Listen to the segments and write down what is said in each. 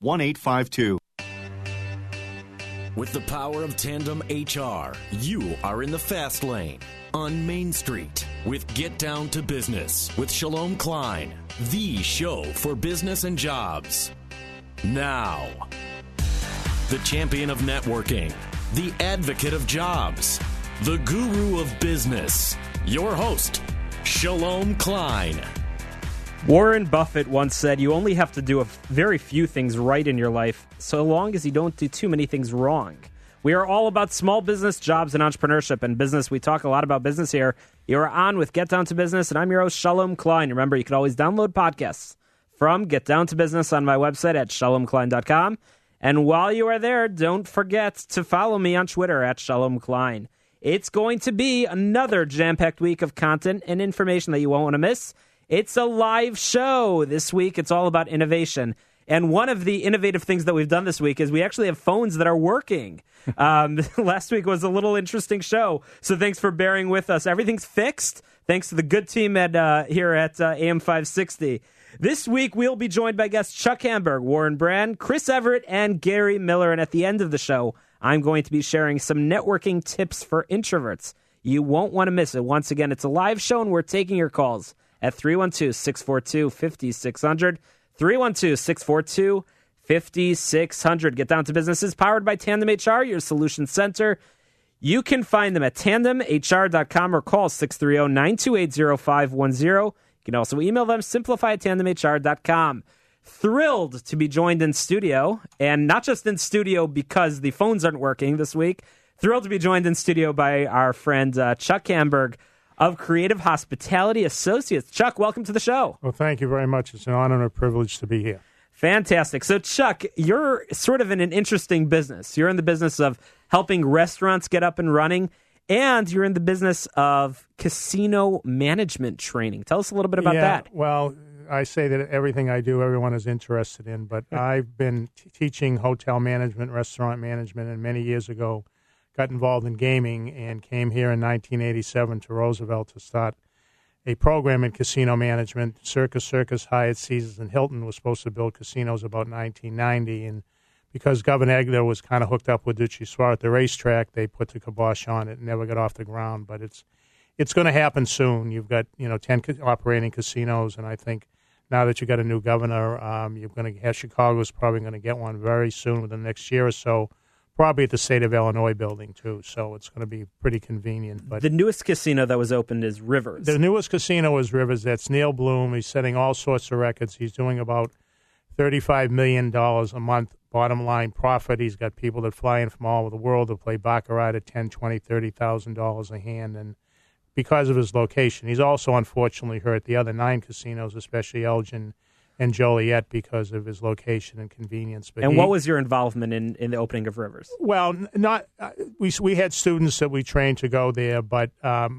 1-852. With the power of Tandem HR, you are in the fast lane on Main Street with Get Down to Business with Shalom Klein, the show for business and jobs. Now, the champion of networking, the advocate of jobs, the guru of business, your host, Shalom Klein. Warren Buffett once said, you only have to do very few things right in your life, so long as you don't do too many things wrong. We are all about small business, jobs, and entrepreneurship and business. We talk a lot about business here. You are on with Get Down to Business, and I'm your host, Shalom Klein. Remember, you can always download podcasts from Get Down to Business on my website at shalomklein.com. And while you are there, don't forget to follow me on Twitter at Shalom Klein. It's going to be another jam-packed week of content and information that you won't want to miss. It's a live show. This week, it's all about innovation. And one of the innovative things that we've done this week is we actually have phones that are working. Last week was a little interesting show, so thanks for bearing with us. Everything's fixed, thanks to the good team here at AM 560. This week, we'll be joined by guests Chuck Hamburg, Warren Brand, Chris Everett, and Gary Miller. And at the end of the show, I'm going to be sharing some networking tips for introverts. You won't want to miss it. Once again, it's a live show, and we're taking your calls at 312-642-5600, 312-642-5600. Get Down to Business is powered by Tandem HR, your solution center. You can find them at tandemhr.com or call 630-928-0510. You can also email them, simplify@tandemhr.com. Thrilled to be joined in studio, and not just in studio because the phones aren't working this week. Thrilled to be joined in studio by our friend Chuck Hamburg of Creative Hospitality Associates. Chuck, welcome to the show. Well, thank you very much. It's an honor and a privilege to be here. Fantastic. So, Chuck, you're sort of in an interesting business. You're in the business of helping restaurants get up and running, and you're in the business of casino management training. Tell us a little bit about that. Well, I say that everything I do, everyone is interested in, but I've been teaching hotel management, restaurant management, and many years ago got involved in gaming and came here in 1987 to Roosevelt to start a program in casino management. Circus, Hyatt, Caesars, and Hilton was supposed to build casinos about 1990, and because Governor Egler was kind of hooked up with Duchissoir at the racetrack, they put the kibosh on it and never got off the ground. But it's going to happen soon. You've got 10 operating casinos, and I think now that you've got a new governor, you're going to have Chicago's probably going to get one very soon within the next year or so. Probably at the State of Illinois building, too, so it's going to be pretty convenient. But the newest casino that was opened is Rivers. The newest casino is Rivers. That's Neil Bloom. He's setting all sorts of records. He's doing about $35 million a month bottom line profit. He's got people that fly in from all over the world to play baccarat at $10,000, $20,000, $30,000 a hand, and because of his location. He's also unfortunately hurt the other 9 casinos, especially Elgin and Joliet, because of his location and convenience. But what was your involvement in the opening of Rivers? Well, we had students that we trained to go there, but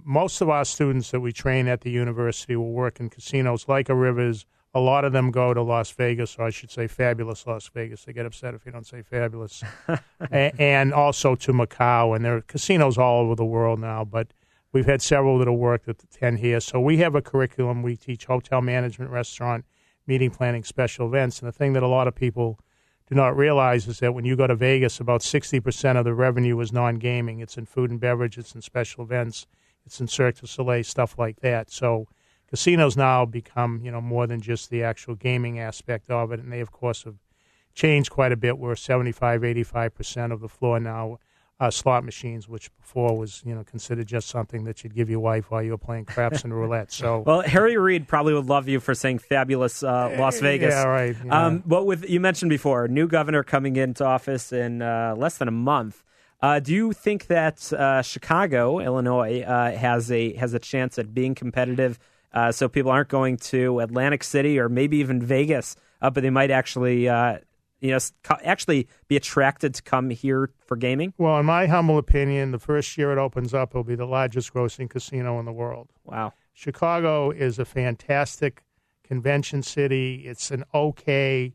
most of our students that we train at the university will work in casinos like a Rivers. A lot of them go to Las Vegas, or I should say fabulous Las Vegas. They get upset if you don't say fabulous. And also to Macau, and there are casinos all over the world now, but we've had several that have worked at the 10 here. So we have a curriculum. We teach hotel management, restaurant, meeting planning, special events. And the thing that a lot of people do not realize is that when you go to Vegas, about 60% of the revenue is non-gaming. It's in food and beverage. It's in special events. It's in Cirque du Soleil, stuff like that. So casinos now become, more than just the actual gaming aspect of it. And they, of course, have changed quite a bit. We're 75% of the floor now slot machines, which before was, considered just something that you'd give your wife while you were playing craps and roulette. So, well, Harry Reid probably would love you for saying fabulous Las Vegas. Yeah, right. Yeah. But you mentioned before, new governor coming into office in less than a month. Do you think that Chicago, Illinois, has a chance at being competitive? So people aren't going to Atlantic City or maybe even Vegas, but they might actually be attracted to come here for gaming? Well, in my humble opinion, the first year it opens up, it'll be the largest grossing casino in the world. Wow. Chicago is a fantastic convention city. It's an okay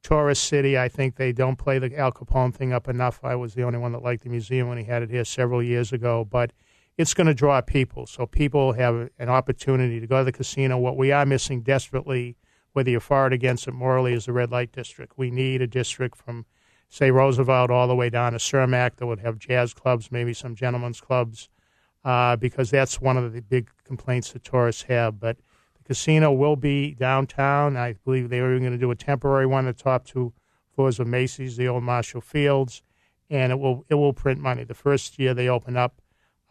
tourist city. I think they don't play the Al Capone thing up enough. I was the only one that liked the museum when he had it here several years ago. But it's going to draw people. So people have an opportunity to go to the casino. What we are missing desperately whether you're for it against it morally, is the red light district. We need a district from, say, Roosevelt all the way down to Cermak that would have jazz clubs, maybe some gentlemen's clubs, because that's one of the big complaints that tourists have. But the casino will be downtown. I believe they were going to do a temporary one at the top 2 floors of Macy's, the old Marshall Fields, and it will print money. The first year they open up,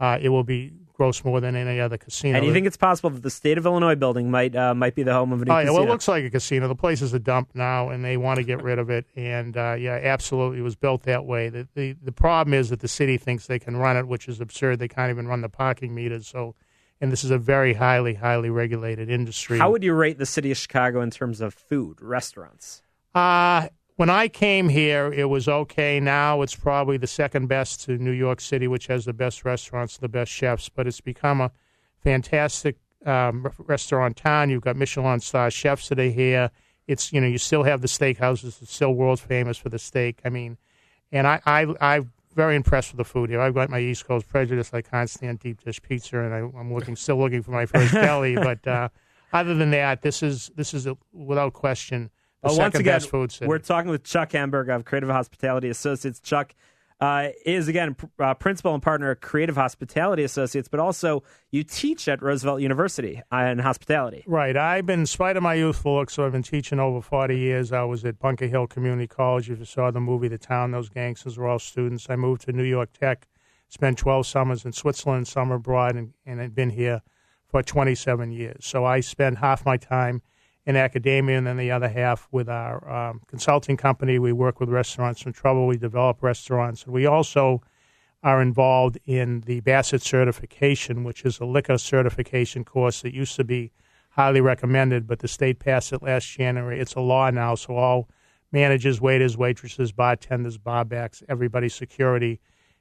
it will be gross more than any other casino. And you think it's possible that the State of Illinois building might be the home of a new casino? Well, it looks like a casino. The place is a dump now, and they want to get rid of it. And, absolutely, it was built that way. The problem is that the city thinks they can run it, which is absurd. They can't even run the parking meters. And this is a very highly, highly regulated industry. How would you rate the city of Chicago in terms of food, restaurants? When I came here, it was okay. Now it's probably the second best to New York City, which has the best restaurants, the best chefs. But it's become a fantastic restaurant town. You've got Michelin star chefs that are here. It's you still have the steakhouses. It's still world famous for the steak. I mean, and I'm very impressed with the food here. I've got my East Coast prejudice. I can't stand deep dish pizza, and I'm still looking for my first deli. But other than that, this is without question. Once again, best food city. We're talking with Chuck Hamburg of Creative Hospitality Associates. Chuck is, again, principal and partner at Creative Hospitality Associates, but also you teach at Roosevelt University in hospitality. Right. In spite of my youthful look, so I've been teaching over 40 years. I was at Bunker Hill Community College. If you saw the movie The Town, those gangsters were all students. I moved to New York Tech, spent 12 summers in Switzerland, summer abroad, and I've been here for 27 years. So I spend half my time in academia, and then the other half with our consulting company. We work with restaurants in trouble. We develop restaurants. And we also are involved in the Bassett certification, which is a liquor certification course that used to be highly recommended, but the state passed it last January. It's a law now, so all managers, waiters, waitresses, bartenders, barbacks, everybody, security,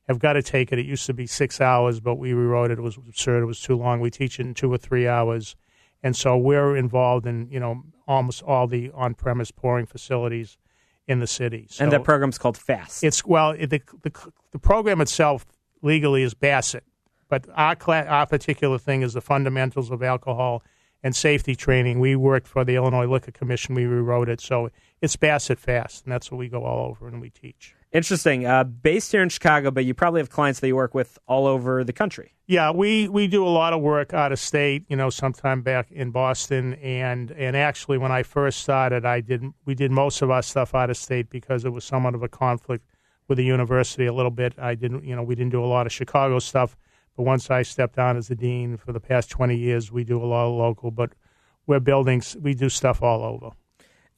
have got to take it. It used to be 6 hours, but we rewrote it. It was absurd. It was too long. We teach it in 2 or 3 hours. And so we're involved in, almost all the on-premise pouring facilities in the city. So and that program's called FAST. The program itself legally is Bassett, but our particular thing is the fundamentals of alcohol and safety training. We worked for the Illinois Liquor Commission. We rewrote it. So it's Bassett FAST, and that's what we go all over and we teach. Interesting. Based here in Chicago, but you probably have clients that you work with all over the country. Yeah, we do a lot of work out of state, sometime back in Boston. And actually, when I first started, we did most of our stuff out of state because it was somewhat of a conflict with the university a little bit. We didn't do a lot of Chicago stuff. But once I stepped down as the dean for the past 20 years, we do a lot of local. But we do stuff all over.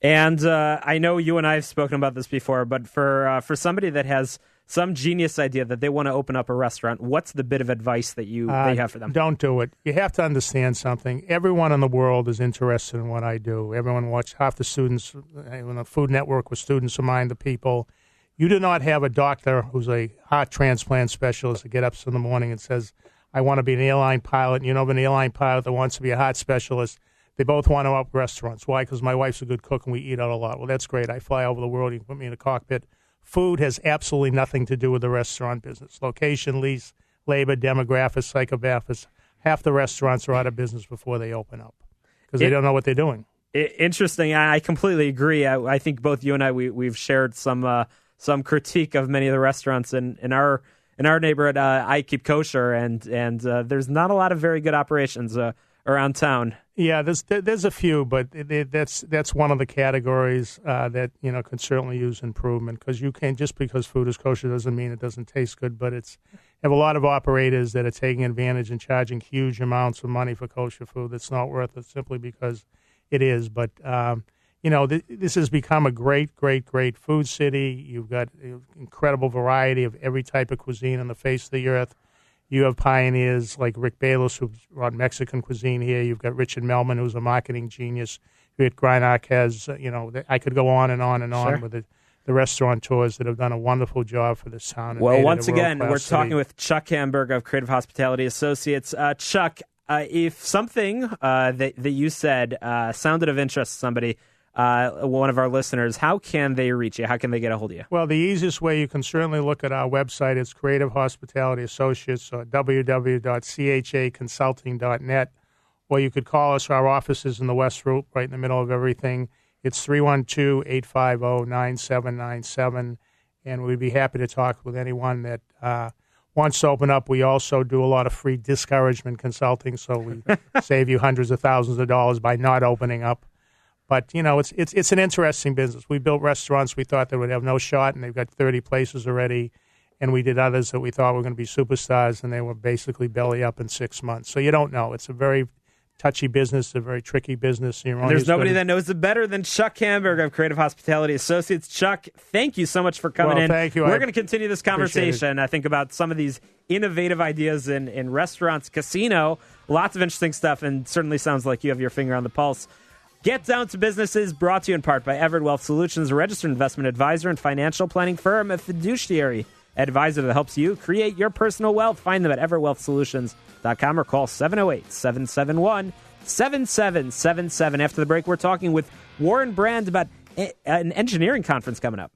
And I know you and I have spoken about this before, but for somebody that has some genius idea that they want to open up a restaurant, what's the bit of advice that you have for them? Don't do it. You have to understand something. Everyone in the world is interested in what I do. Everyone half the students in the Food Network with students of mine, the people. You do not have a doctor who's a heart transplant specialist that gets up in the morning and says, I want to be an airline pilot. And an airline pilot that wants to be a heart specialist. They both want to open restaurants. Why? Because my wife's a good cook and we eat out a lot. Well, that's great. I fly over the world. You can put me in a cockpit. Food has absolutely nothing to do with the restaurant business. Location, lease, labor, demographics, psychographics. Half the restaurants are out of business before they open up because they don't know what they're doing. Interesting. I completely agree. I think both you and I, we've shared some critique of many of the restaurants in our neighborhood. I keep kosher, and there's not a lot of very good operations around town. Yeah, there's a few, but that's one of the categories that can certainly use improvement because you can't, just because food is kosher doesn't mean it doesn't taste good. But have a lot of operators that are taking advantage and charging huge amounts of money for kosher food that's not worth it simply because it is. But this has become a great, great, great food city. You've got incredible variety of every type of cuisine on the face of the earth. You have pioneers like Rick Bayless, who brought Mexican cuisine here. You've got Richard Melman, who's a marketing genius. You had Klein has, I could go on and on and on Sure. with the restaurateurs that have done a wonderful job for this town. Well, once again, we're talking with Chuck Hamburg of Creative Hospitality Associates. Chuck, if something that you said sounded of interest to somebody, one of our listeners, how can they reach you? How can they get a hold of you? Well, the easiest way, you can certainly look at our website. It's Creative Hospitality Associates, or www.chaconsulting.net, or you could call us. Our office is in the West Route, right in the middle of everything. It's 312-850-9797, and we'd be happy to talk with anyone that wants to open up. We also do a lot of free discouragement consulting, so we save you hundreds of thousands of dollars by not opening up. But, you know, it's an interesting business. We built restaurants we thought that would have no shot, and they've got 30 places already. And we did others that we thought were going to be superstars, and they were basically belly up in 6 months. So you don't know. It's a very touchy business, a very tricky business. There's nobody that knows it better than Chuck Hamburg of Creative Hospitality Associates. Chuck, thank you so much for coming in. Thank you. We're going to continue this conversation, I think, about some of these innovative ideas in restaurants, casino, lots of interesting stuff, and certainly sounds like you have your finger on the pulse. Get Down to Business is brought to you in part by Everett Wealth Solutions, a registered investment advisor and financial planning firm, a fiduciary advisor that helps you create your personal wealth. Find them at everettwealthsolutions.com or call 708-771-7777. After the break, we're talking with Warren Brand about an engineering conference coming up.